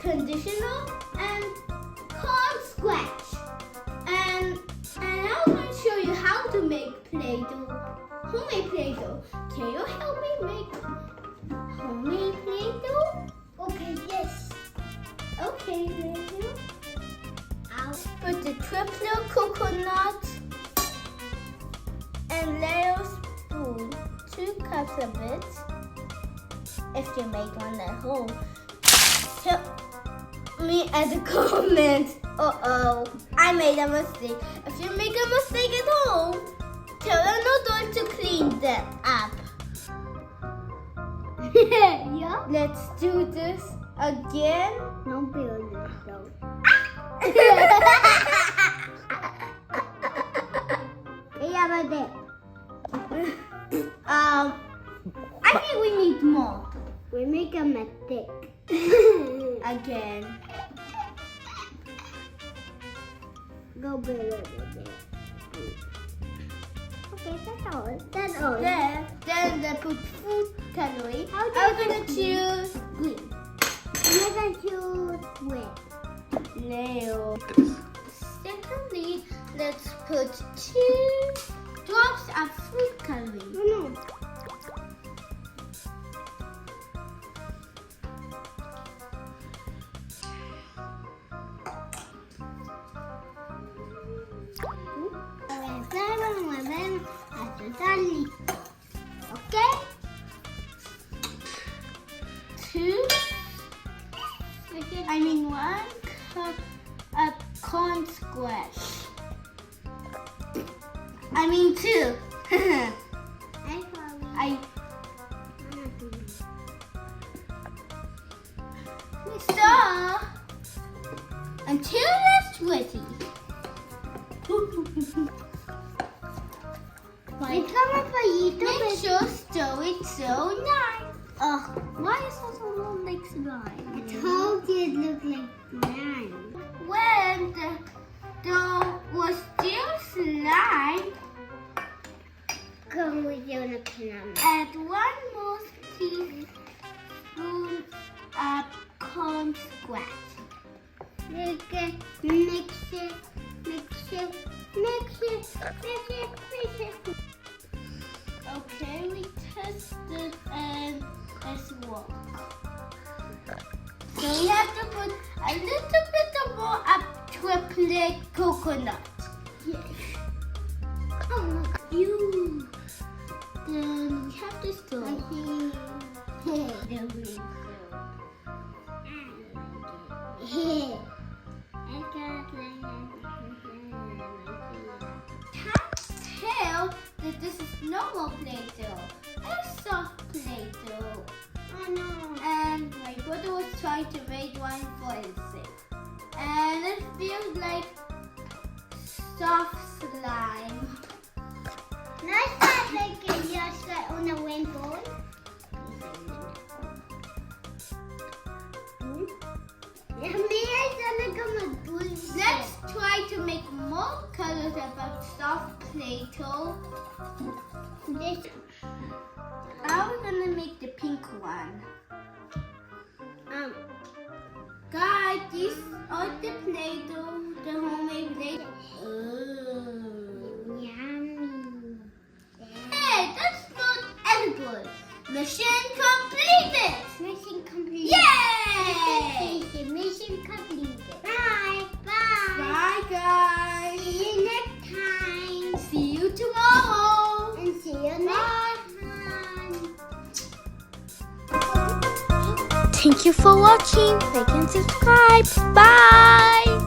conditioner, and corn scratch. And I'm going to show you how to make Play-Doh, homemade Play-Doh. Can you help me make homemade Play-Doh? Okay, yes. Okay, Play-Doh. I'll put the triple coconut and little spoon, 2 cups of it. If you make one at home, tell me at the comment. I made a mistake. If you make a mistake at home, tell another to clean them up. Yeah. Let's do this again. Don't build this though. Yeah, but it. I think we need more. We make a mistake. Again. Go build it again. Okay, that's all. That's all. Then they put food coloring. How do I'm you gonna choose green. I'm gonna choose red. Nail. Secondly, let's put 2 drops of food coloring. No. Okay? 1 cup of corn scratch. 2. Stir until it's ready. Make sure stir it so nice. Why is it so long like slime? I told you it looked like slime. When the dough was still slime, Come with you in a pan. add 1 more teaspoon of corn scratch. Mix it. Okay, we tested and it's work. So we have to put a little bit more of triple coconut. Yes. Oh, you. Then we have to stir. Tell that this is normal Play-Doh. It's soft Play-Doh. Oh no. And my brother was trying to make one for himself. And it feels like soft slime. Nice that like it just like on a rainbow. Let's try to make more colors about soft Play-Doh. Now we're gonna make the pink one. Guys, these are the Play-Doh, the homemade Play-Doh. Yummy. Hey, that's not edible. Mission completed. Mission completed. Yay! Mission completed. Bye. Bye. Bye, guys. See you next time. See you tomorrow. And see you next time. Thank you for watching. Like and subscribe. Bye.